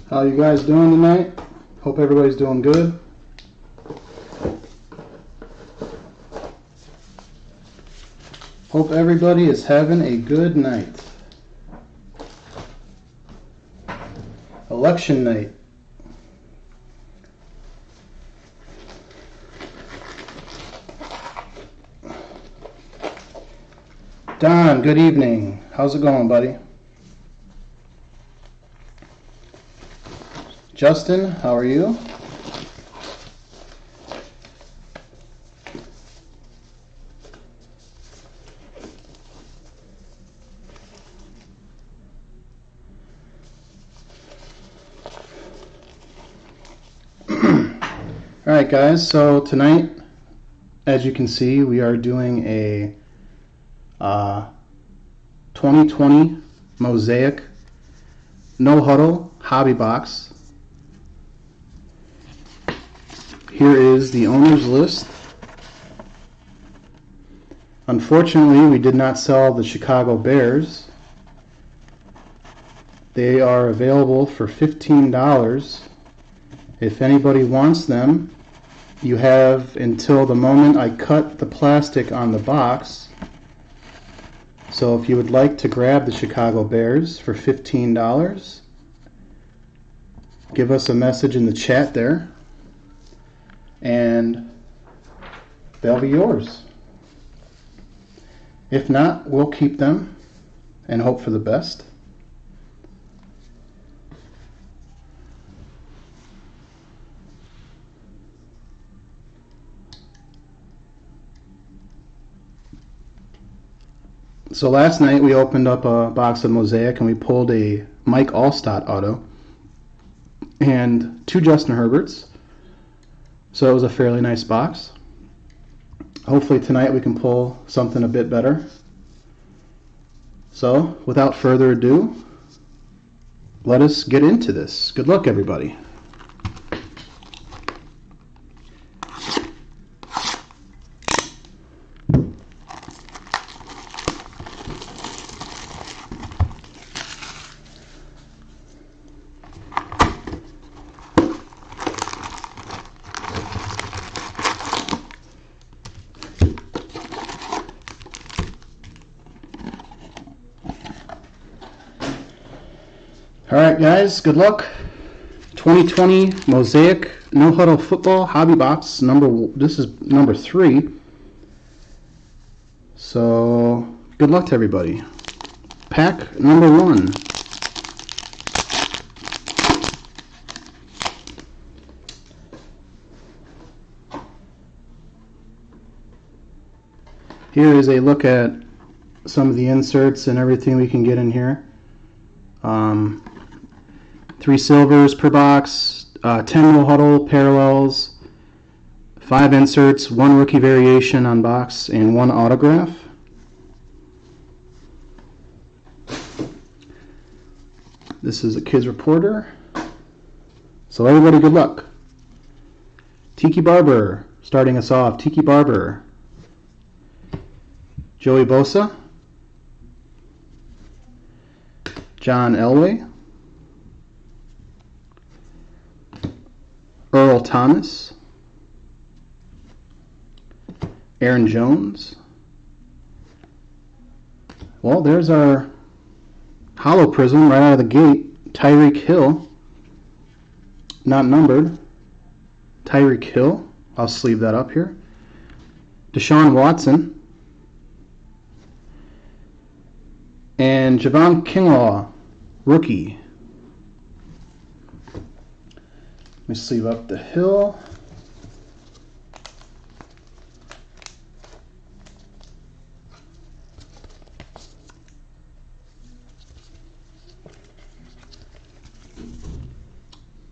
How you guys doing tonight? Hope everybody's doing good. Hope everybody is having a good night. Election night. Don, good evening. How's it going, buddy? Justin, how are you? Alright guys, so tonight, as you can see, we are doing a 2020 Mosaic No Huddle hobby box. Here is the owner's list. Unfortunately, we did not sell the Chicago Bears. They are available for $15. If anybody wants them, you have until the moment I cut the plastic on the box. So if you would like to grab the Chicago Bears for $15, give us a message in the chat there, and they'll be yours. If not, we'll keep them and hope for the best. So last night we opened up a box of Mosaic and we pulled a Mike Allstott auto and 2 Justin Herberts. So it was a fairly nice box. Hopefully tonight we can pull something a bit better. So without further ado, let us get into this. Good luck, everybody. Alright guys, good luck. 2020 Mosaic No Huddle Football Hobby Box. This is number 3. So good luck to everybody. Pack number 1. Here is a look at some of the inserts and everything we can get in here. 3 silvers per box, 10 no huddle parallels, 5 inserts, 1 rookie variation on box, and 1 autograph. This is a Kids Reporter. So everybody, good luck. Tiki Barber, starting us off. Tiki Barber. Joey Bosa. John Elway. Earl Thomas. Aaron Jones. Well, there's our hollow prism right out of the gate. Tyreek Hill. Not numbered. Tyreek Hill. I'll sleeve that up here. Deshaun Watson. And Javon Kinlaw, rookie. Let me sleeve up the Hill.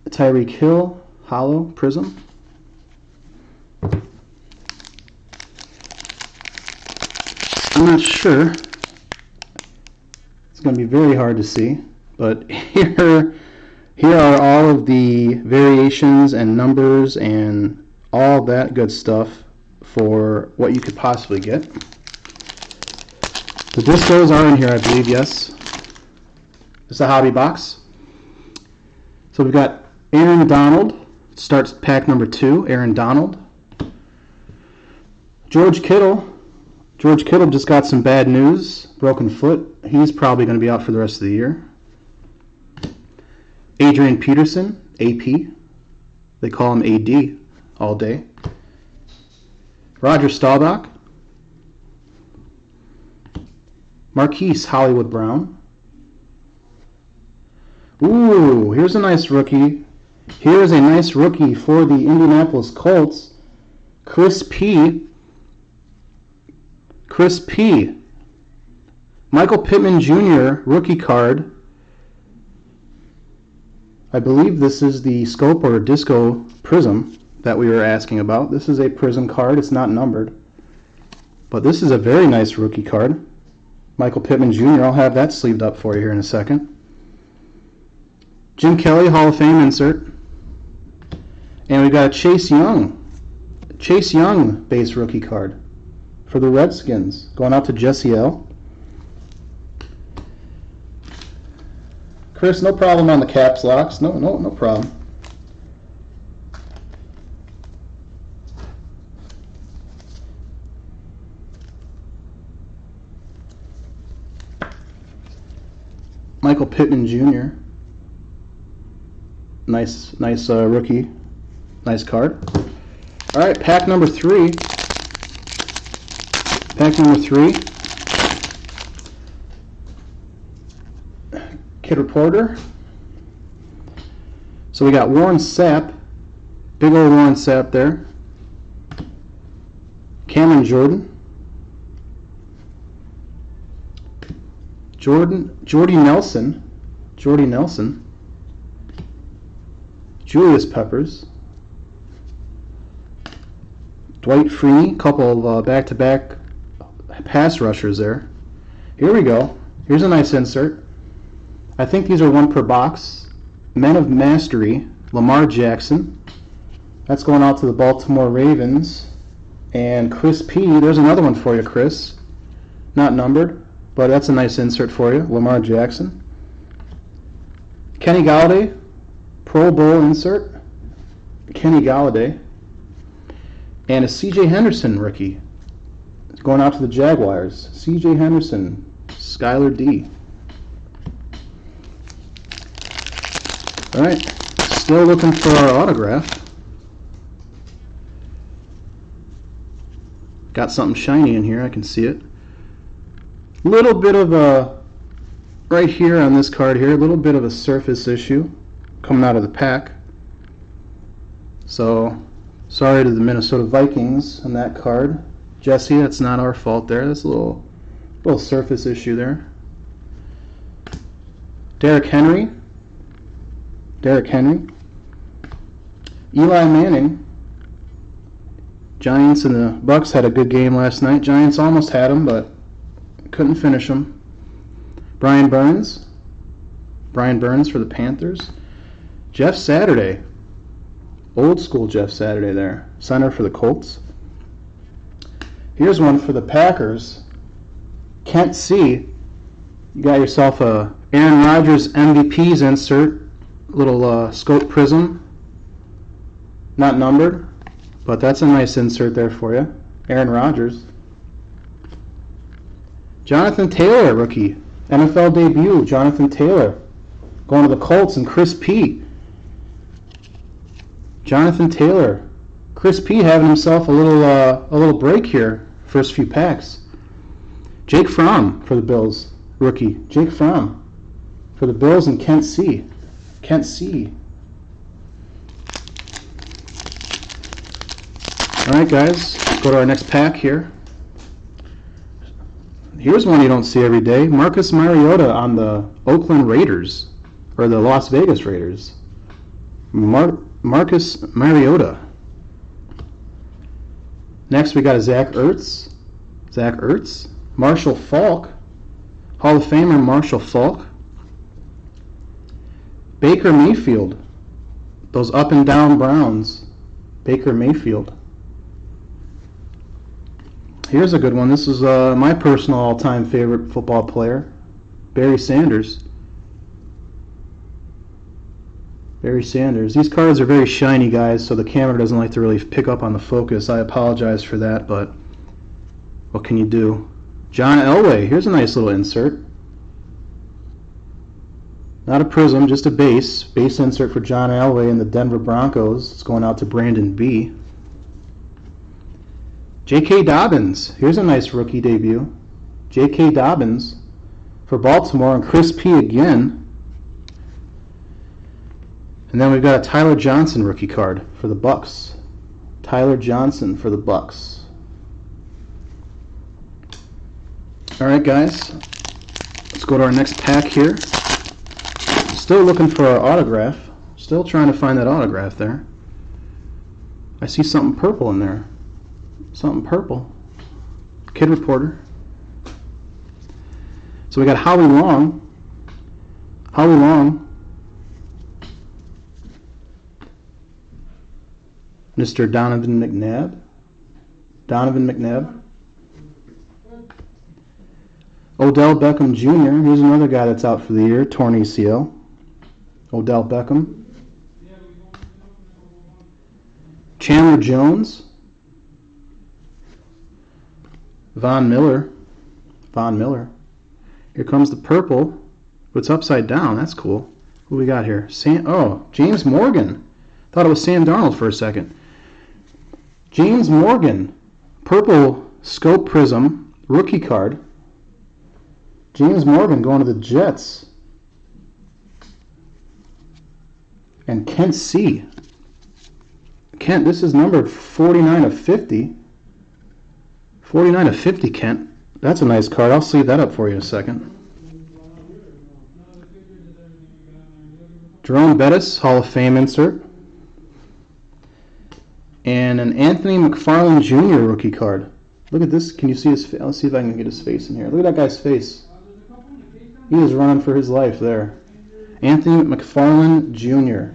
Tyreek Hill, hollow prism. I'm not sure. It's going to be very hard to see, but here are all of the variations and numbers and all that good stuff for what you could possibly get. The discos are in here, I believe, yes. It's a hobby box. So we've got Aaron Donald. Starts pack number 2, Aaron Donald. George Kittle. George Kittle just got some bad news. Broken foot. He's probably going to be out for the rest of the year. Adrian Peterson, AP. They call him AD all day. Roger Staubach. Marquise Hollywood Brown. Ooh, here's a nice rookie. Here's a nice rookie for the Indianapolis Colts. Chris P. Michael Pittman Jr. rookie card. I believe this is the Scope or Disco Prism that we were asking about. This is a Prism card. It's not numbered. But this is a very nice rookie card. Michael Pittman Jr. I'll have that sleeved up for you here in a second. Jim Kelly Hall of Fame insert. And we've got a Chase Young base rookie card for the Redskins. Going out to Jesse L. Chris, no problem on the caps locks. No problem. Michael Pittman Jr. Nice rookie. Nice card. All right, pack number 3. Pack number 3. Kid Reporter. So we got Warren Sapp. Big old Warren Sapp there. Cameron Jordan. Jordy Nelson. Julius Peppers. Dwight Freeney, couple of back-to-back pass rushers there. Here we go. Here's a nice insert. I think these are 1 per box. Men of Mastery, Lamar Jackson. That's going out to the Baltimore Ravens. And Chris P. There's another one for you, Chris. Not numbered, but that's a nice insert for you. Lamar Jackson. Kenny Galladay, Pro Bowl insert. Kenny Galladay. And a C.J. Henderson rookie. It's going out to the Jaguars. C.J. Henderson, Skylar D. All right, still looking for our autograph. Got something shiny in here, I can see it. Little bit of a, right here on this card here, a little bit of a surface issue coming out of the pack. So, sorry to the Minnesota Vikings on that card. Jesse, that's not our fault there. That's a little surface issue there. Derrick Henry. Eli Manning. Giants and the Bucks had a good game last night. Giants almost had them, but couldn't finish them. Brian Burns for the Panthers. Jeff Saturday. Old school Jeff Saturday there. Center for the Colts. Here's one for the Packers. Kent C. You got yourself a Aaron Rodgers MVPs insert. Little Scope Prism. Not numbered, but that's a nice insert there for you. Aaron Rodgers. Jonathan Taylor, rookie. NFL debut, Jonathan Taylor. Going to the Colts, and Chris P. Jonathan Taylor. Chris P. having himself a little break here. First few packs. Jake Fromm for the Bills, rookie. Jake Fromm for the Bills, and Kent C. All right, guys, let's go to our next pack here. Here's one you don't see every day. Marcus Mariota on the Oakland Raiders, or the Las Vegas Raiders. Marcus Mariota. Next, we got a Zach Ertz. Marshall Faulk. Hall of Famer Marshall Faulk. Baker Mayfield. Those up and down Browns. Baker Mayfield. Here's a good one. This is my personal all-time favorite football player, Barry Sanders. Barry Sanders. These cards are very shiny, guys, so the camera doesn't like to really pick up on the focus. I apologize for that, but what can you do? John Elway. Here's a nice little insert. Not a prism, just a base. Base insert for John Elway and the Denver Broncos. It's going out to Brandon B. J.K. Dobbins. Here's a nice rookie debut. J.K. Dobbins for Baltimore, and Chris P. again. And then we've got a Tyler Johnson rookie card for the Bucks. Tyler Johnson for the Bucks. All right, guys. Let's go to our next pack here. Still looking for our autograph. Still trying to find that autograph there. I see something purple in there. Something purple. Kid Reporter. So we got Howie Long. Howie Long. Mr. Donovan McNabb. Donovan McNabb. Odell Beckham Jr. Here's another guy that's out for the year. Torn ACL. Odell Beckham. Chandler Jones. Von Miller. Von Miller. Here comes the purple. It's upside down. That's cool. Who we got here? James Morgan. Thought it was Sam Darnold for a second. James Morgan. Purple scope prism. Rookie card. James Morgan going to the Jets. And Kent C. Kent, this is numbered 49 of 50. 49 of 50, Kent. That's a nice card. I'll sleeve that up for you in a second. Jerome Bettis, Hall of Fame insert. And an Anthony McFarland Jr. rookie card. Look at this. Can you see his face? Let's see if I can get his face in here. Look at that guy's face. He is running for his life there. Anthony McFarland Jr.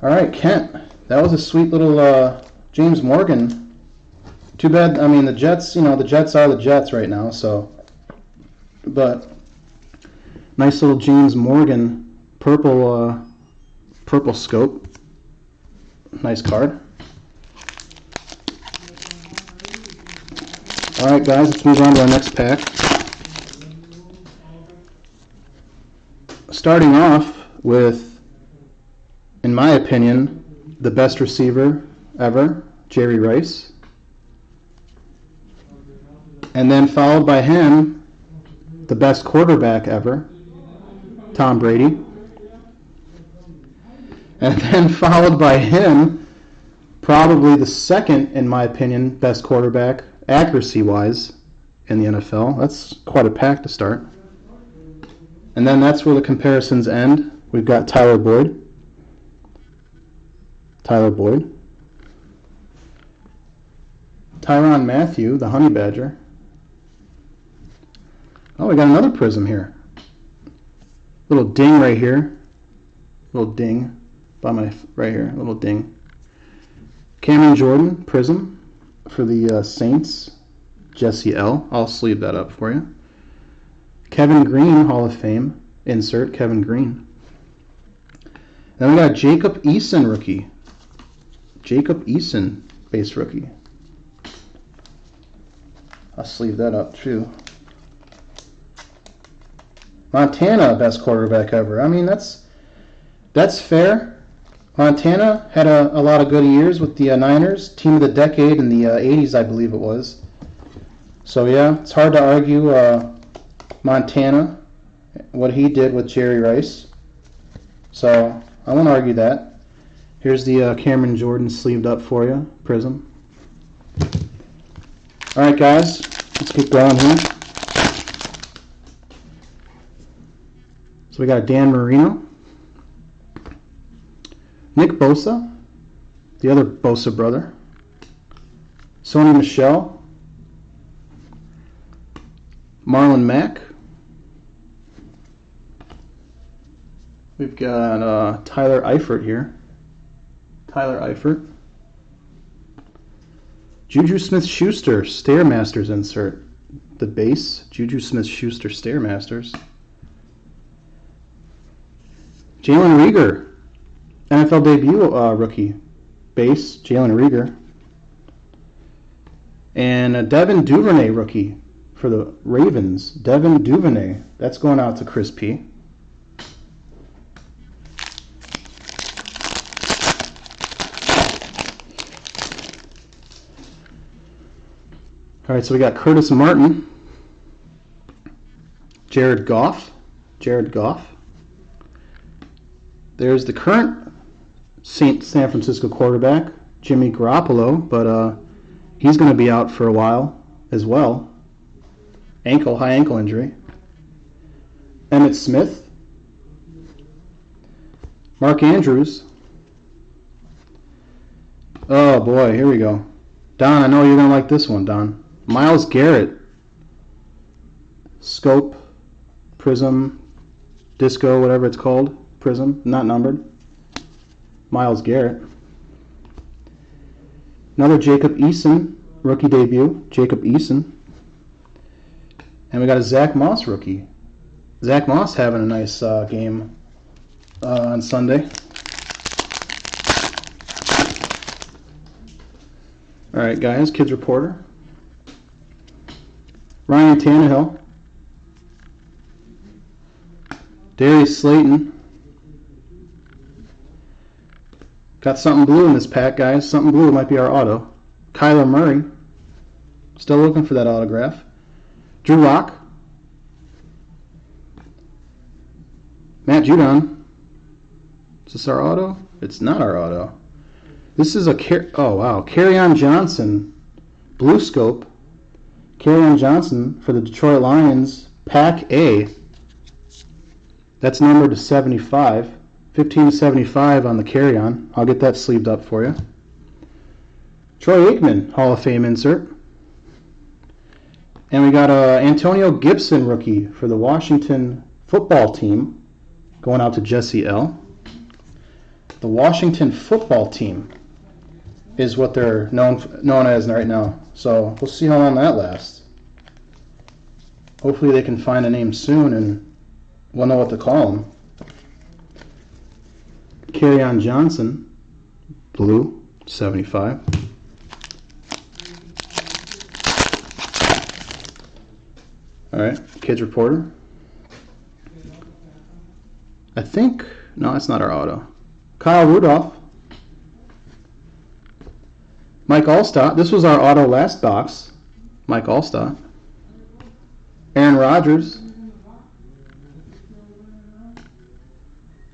All right, Kent. That was a sweet little James Morgan. Too bad. I mean, the Jets. The Jets are the Jets right now. So, but nice little James Morgan purple scope. Nice card. All right, guys. Let's move on to our next pack. Starting off with, in my opinion, the best receiver ever, Jerry Rice. And then followed by him, the best quarterback ever, Tom Brady. And then followed by him, probably the second, in my opinion, best quarterback, accuracy-wise, in the NFL. That's quite a pack to start. And then that's where the comparisons end. We've got Tyler Boyd. Tyron Matthew, the Honey Badger. Oh, we got another prism here. Little ding right here. Little ding by my right here. Little ding. Cameron Jordan prism for the Saints. Jesse L. I'll sleeve that up for you. Kevin Green, Hall of Fame. Insert Kevin Green. Then we got Jacob Eason rookie. Jacob Eason base rookie. I'll sleeve that up too. Montana, best quarterback ever. I mean, that's fair. Montana had a lot of good years with the Niners. Team of the decade in the 80s, I believe it was. So yeah, it's hard to argue Montana, what he did with Jerry Rice. So I won't argue that. Here's the Cameron Jordan sleeved up for you, prism. All right, guys, let's keep going here. So we got Dan Marino, Nick Bosa, the other Bosa brother, Sony Michel, Marlon Mack. We've got Tyler Eifert here. Tyler Eifert. Juju Smith-Schuster, Stairmasters insert. The base, Juju Smith-Schuster Stairmasters. Jalen Reagor, NFL debut rookie. Base, Jalen Reagor. And a Devin Duvernay rookie for the Ravens. Devin Duvernay. That's going out to Chris P. All right, so we got Curtis Martin, Jared Goff. There's the current San Francisco quarterback, Jimmy Garoppolo, but he's going to be out for a while as well. High ankle injury. Emmitt Smith, Mark Andrews. Oh boy, here we go. Don, I know you're going to like this one, Don. Myles Garrett, Scope, Prism, Disco, whatever it's called. Prism, not numbered. Myles Garrett. Another Jacob Eason, rookie debut. Jacob Eason. And we got a Zach Moss rookie. Zach Moss having a nice game on Sunday. All right, guys, Kids Reporter. Ryan Tannehill. Darius Slayton. Got something blue in this pack, guys. Something blue might be our auto. Kyler Murray. Still looking for that autograph. Drew Lock. Matt Judon. Is this our auto? It's not our auto. This is a Kerryon Johnson. Blue Scope. Kerryon Johnson for the Detroit Lions. Pack A. That's numbered to 75. 1575 on the Kerryon. I'll get that sleeved up for you. Troy Aikman, Hall of Fame insert. And we got Antonio Gibson rookie for the Washington football team. Going out to Jesse L. The Washington football team is what they're known as right now. So we'll see how long that lasts. Hopefully they can find a name soon and we'll know what to call them. Kerryon Johnson, blue, 75. All right, Kids Reporter. I think, no, that's not our auto. Kyle Rudolph. Mike Allstott. This was our auto last box. Mike Allstott. Aaron Rodgers.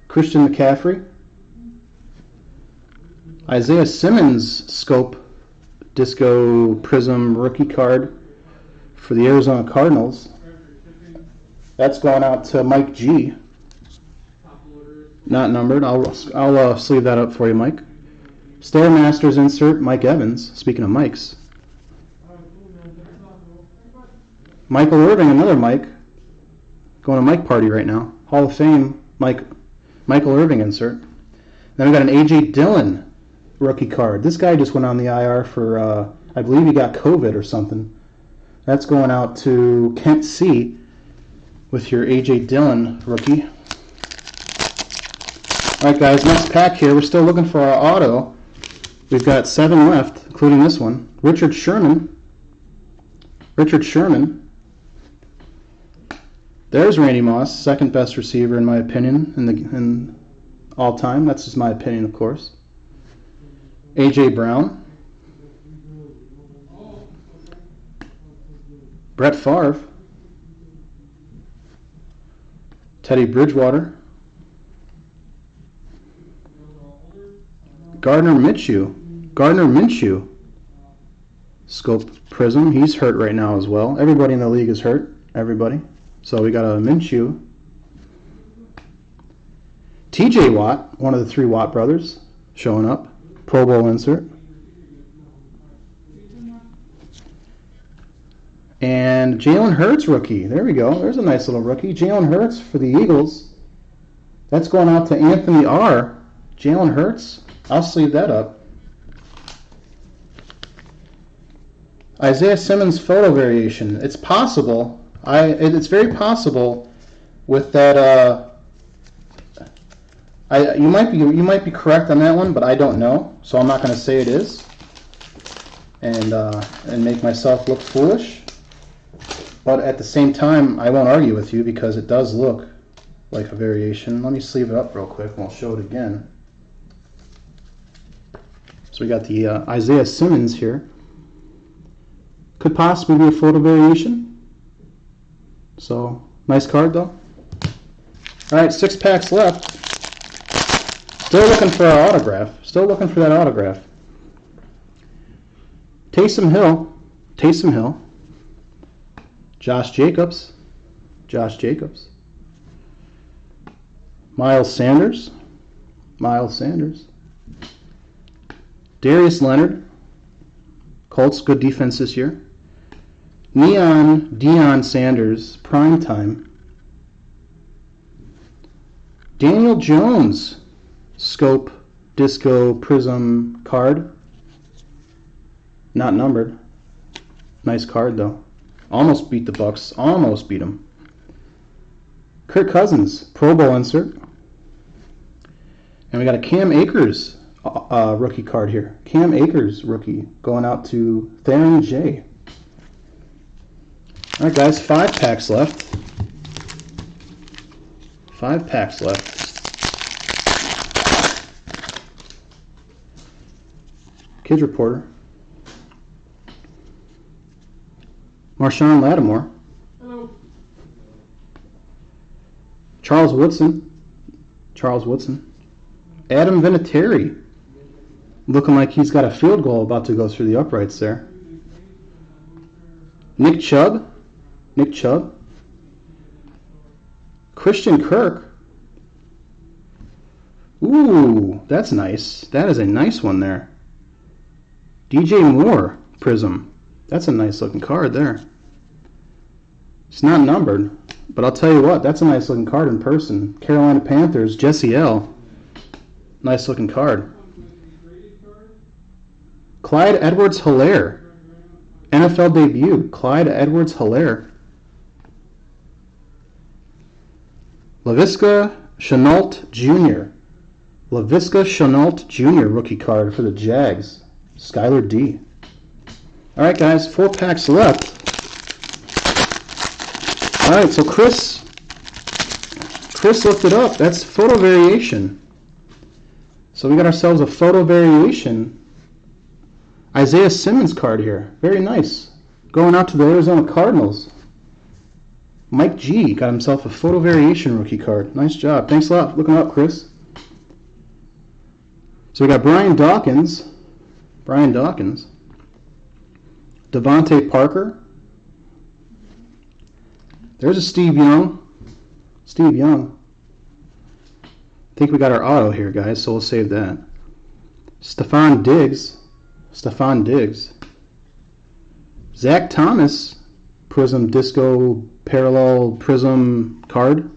Christian McCaffrey. Isaiah Simmons Scope Disco Prism rookie card for the Arizona Cardinals. That's going out to Mike G. Not numbered. I'll sleeve that up for you, Mike. Stairmasters insert Mike Evans. Speaking of Mikes. Michael Irving, another Mike. Going to Mike party right now. Hall of Fame Michael Irving insert. Then we got an A.J. Dillon rookie card. This guy just went on the IR for, I believe he got COVID or something. That's going out to Kent C. with your A.J. Dillon rookie. All right, guys, next pack here. We're still looking for our auto. We've got 7 left, including this one. Richard Sherman. There's Randy Moss, second best receiver in my opinion in all time. That's just my opinion, of course. A.J. Brown. Brett Favre. Teddy Bridgewater. Gardner Minshew. Scope Prism. He's hurt right now as well. Everybody in the league is hurt. Everybody. So we got a Minshew. T.J. Watt, one of the 3 Watt brothers, showing up. Pro Bowl insert. And Jalen Hurts rookie. There we go. There's a nice little rookie. Jalen Hurts for the Eagles. That's going out to Anthony R. Jalen Hurts. I'll sleeve that up. Isaiah Simmons photo variation. It's possible. It's very possible with that You might be correct on that one, but I don't know, so I'm not going to say it is, and make myself look foolish. But at the same time, I won't argue with you because it does look like a variation. Let me sleeve it up real quick and I'll show it again. So we got the Isaiah Simmons here. Could possibly be a photo variation. So, nice card though. Alright, 6 packs left. Still looking for our autograph. Still looking for that autograph. Taysom Hill. Josh Jacobs. Miles Sanders. Darius Leonard. Colts, good defense this year. Neon Deion Sanders, prime time. Daniel Jones, scope, disco, prism card. Not numbered. Nice card though. Almost beat the Bucks. Almost beat them. Kirk Cousins, Pro Bowl insert. And we got a Cam Akers rookie card here. Cam Akers rookie going out to Theron J. All right, guys, 5 packs left. 5 packs left. Kids Reporter. Marshawn Lattimore. Hello. Charles Woodson. Adam Vinatieri. Looking like he's got a field goal about to go through the uprights there. Nick Chubb. Christian Kirk. Ooh, that's nice. That is a nice one there. DJ Moore, Prism. That's a nice looking card there. It's not numbered, but I'll tell you what, that's a nice looking card in person. Carolina Panthers, Jesse L. Nice looking card. Clyde Edwards-Helaire. NFL debut, Clyde Edwards-Helaire. Laviska Shenault Jr. Rookie card for the Jags. Skylar D. All right, guys, 4 packs left. All right, so Chris looked it up. That's photo variation. So we got ourselves a photo variation Isaiah Simmons card here. Very nice. Going out to the Arizona Cardinals. Mike G got himself a photo variation rookie card. Nice job. Thanks a lot for looking up, Chris. So we got Brian Dawkins. Devontae Parker. There's a Steve Young. I think we got our auto here, guys, so we'll save that. Stephon Diggs. Zach Thomas. Prism Disco Parallel Prism card.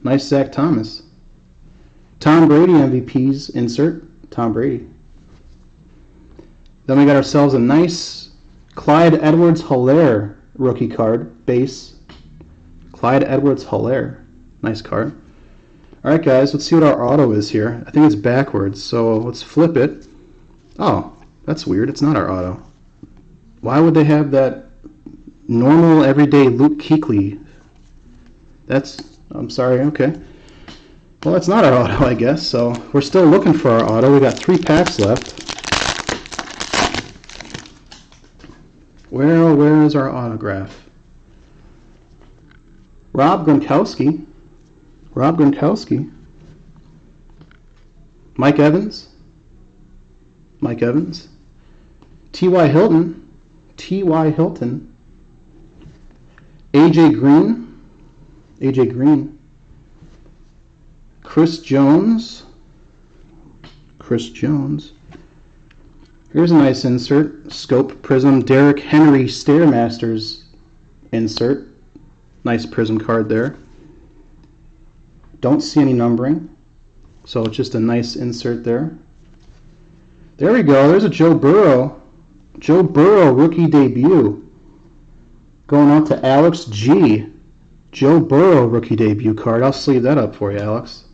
Nice Zach Thomas. Tom Brady MVP's insert. Tom Brady. Then we got ourselves a nice Clyde Edwards-Helaire rookie card, base. Clyde Edwards-Helaire. Nice card. All right, guys, let's see what our auto is here. I think it's backwards, so let's flip it. Oh, that's weird. It's not our auto. Why would they have that normal, everyday Luke Kuechly? I'm sorry, okay. Well, that's not our auto, I guess, so we're still looking for our auto. We got 3 packs left. Where is our autograph? Rob Gronkowski. Mike Evans. T.Y. Hilton. AJ Green. Chris Jones. Here's a nice insert. Scope Prism Derrick Henry Stairmasters insert. Nice Prism card there. Don't see any numbering, so it's just a nice insert there. There we go. There's a Joe Burrow rookie debut. Going out to Alex G. Joe Burrow rookie debut card. I'll sleeve that up for you, Alex.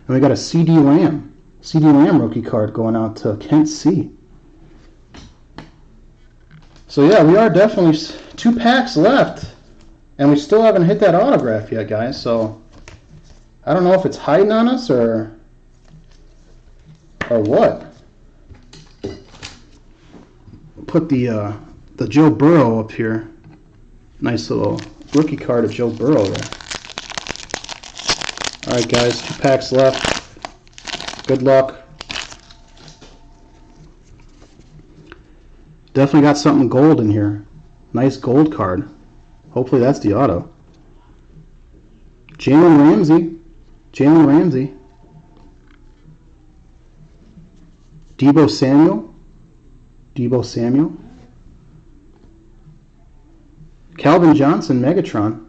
And we got a CD Lamb. CD Lamb rookie card going out to Kent C. So yeah, we are definitely 2 packs left. And we still haven't hit that autograph yet, guys. So I don't know if it's hiding on us or what. Put the Joe Burrow up here. Nice little rookie card of Joe Burrow there. Alright guys, 2 packs left. Good luck. Definitely got something gold in here. Nice gold card. Hopefully that's the auto. Jalen Ramsey. Jalen Ramsey. Deebo Samuel. Deebo Samuel. Calvin Johnson, Megatron.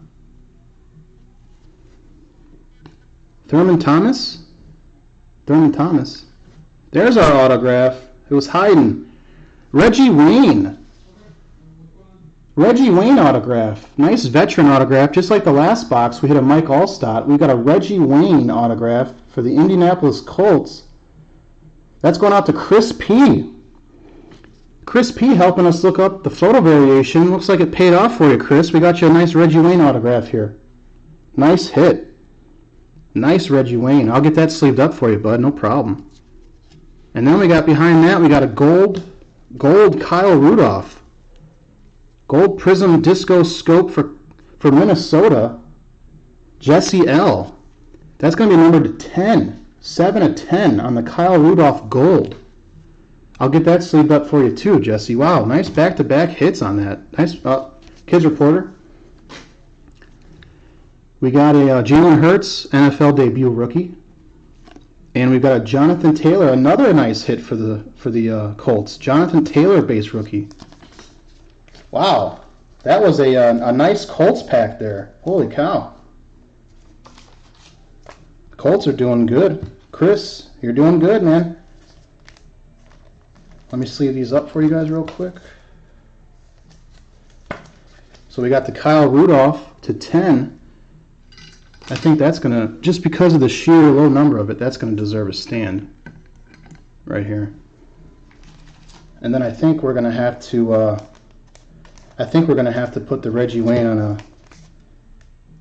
Thurman Thomas. Thurman Thomas. There's our autograph. It was hiding. Reggie Wayne. Reggie Wayne autograph. Nice veteran autograph. Just like the last box, we hit a Mike Allstott. We got a Reggie Wayne autograph for the Indianapolis Colts. That's going out to Chris P. Chris P helping us look up the photo variation. Looks like it paid off for you, Chris. We got you a nice Reggie Wayne autograph here. Nice hit. Nice Reggie Wayne. I'll get that sleeved up for you, bud. No problem. And then we got behind that, we got a gold Kyle Rudolph. Gold Prism Disco Scope for Minnesota. Jesse L. That's going to be numbered to 10. 7 of 10 on the Kyle Rudolph Gold. I'll get that sleeved up for you too, Jesse. Wow, nice back-to-back hits on that. Nice. Kids Reporter. We got a Jalen Hurts NFL debut rookie. And we've got a Jonathan Taylor, another nice hit for the Colts. Jonathan Taylor base rookie. Wow, that was a nice Colts pack there. Holy cow. Colts are doing good. Chris, you're doing good, man. Let me sleeve these up for you guys real quick. So we got the Kyle Rudolph to 10. I think that's going to, just because of the sheer low number of it, that's going to deserve a stand right here. And then I think we're going to have to put the Reggie Wayne on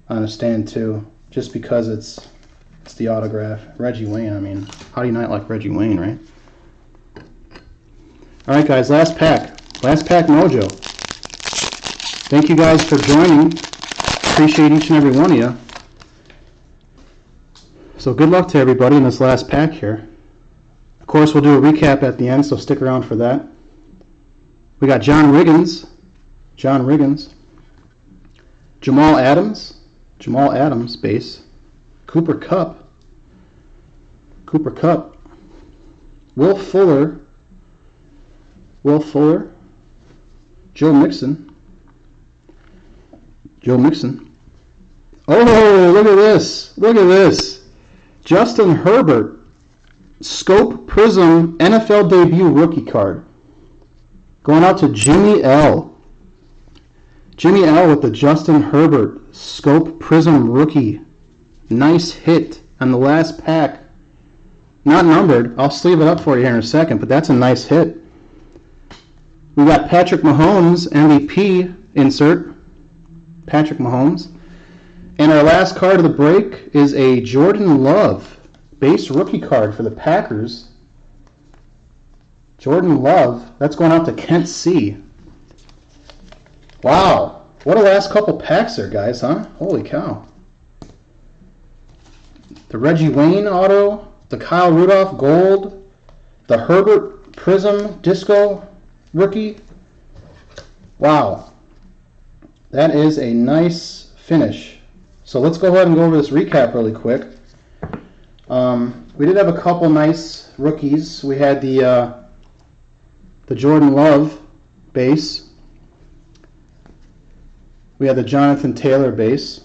a stand too, just because it's the autograph. Reggie Wayne, I mean, how do you not like Reggie Wayne, right? All right, guys, last pack mojo. Thank you guys for joining. Appreciate each and every one of you. So good luck to everybody in this last pack here. Of course, we'll do a recap at the end, so stick around for that. We got John Riggins, Jamal Adams base, Cooper Kupp, Will Fuller, Joe Mixon. Oh, look at this. Justin Herbert, Scope Prism NFL debut rookie card. Going out to Jimmy L. Jimmy L with the Justin Herbert Scope Prism rookie. Nice hit on the last pack. Not numbered. I'll sleeve it up for you here in a second, but that's a nice hit. We got Patrick Mahomes MVP insert. Patrick Mahomes. And our last card of the break is a Jordan Love base rookie card for the Packers. Jordan Love. That's going out to Kent C. Wow. What a last couple packs there, guys, huh? Holy cow. The Reggie Wayne auto, the Kyle Rudolph gold, the Herbert Prism Disco rookie. Wow. That is a nice finish. So let's go ahead and go over this recap really quick. We did have a couple nice rookies. We had the Jordan Love base. We had the Jonathan Taylor base.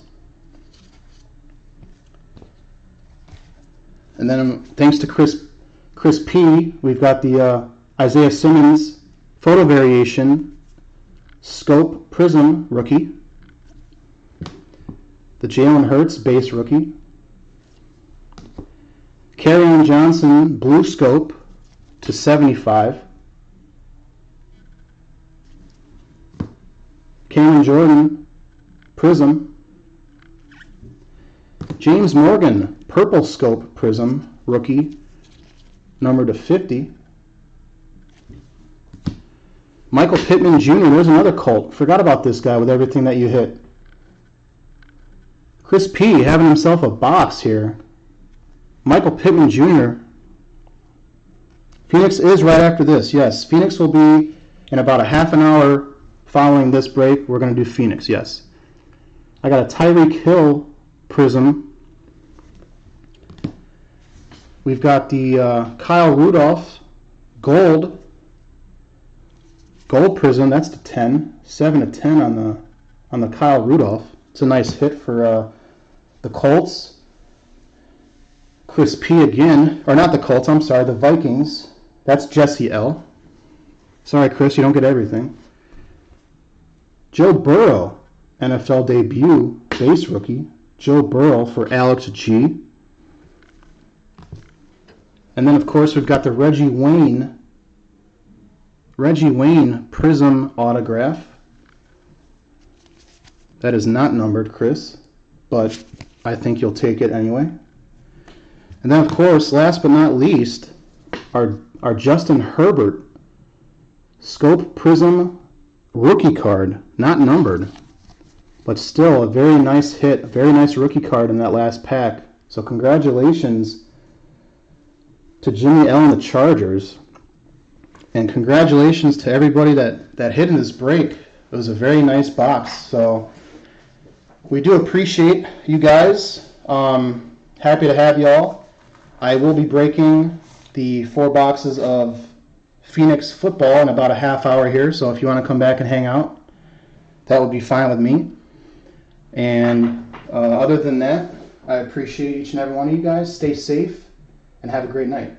And then thanks to Chris P, we've got the Isaiah Simmons photo variation Scope Prism rookie. the Jalen Hurts base rookie. Kerryon Johnson blue scope to 75. Cameron Jordan prism. James Morgan purple scope prism rookie number to 50. Michael Pittman Jr. There's another Colt. Forgot about this guy with everything that you hit. Chris P. having himself a box here. Michael Pittman Jr. Phoenix is right after this. Yes, Phoenix will be in about a half an hour following this break. We're going to do Phoenix, yes. I got a Tyreek Hill prism. We've got the Kyle Rudolph gold prism. That's the 10. 7 to 10 on the Kyle Rudolph. It's a nice hit for the Colts. Chris P again, or not the Colts, I'm sorry, the Vikings. That's Jesse L. Sorry, Chris, you don't get everything. Joe Burrow, NFL debut, base rookie. Joe Burrow for Alex G. And then, of course, we've got the Reggie Wayne prism autograph. That is not numbered, Chris, but I think you'll take it anyway. And then, of course, last but not least, our Justin Herbert scope prism rookie card, not numbered, but still a very nice hit, a very nice rookie card in that last pack. So congratulations to Jimmy L and the Chargers, and congratulations to everybody that hit in this break. It was a very nice box. So we do appreciate you guys. Happy to have y'all. I will be breaking the 4 boxes of Phoenix football in about a half hour here, so if you want to come back and hang out, that would be fine with me. And other than that, I appreciate each and every one of you guys. Stay safe and have a great night.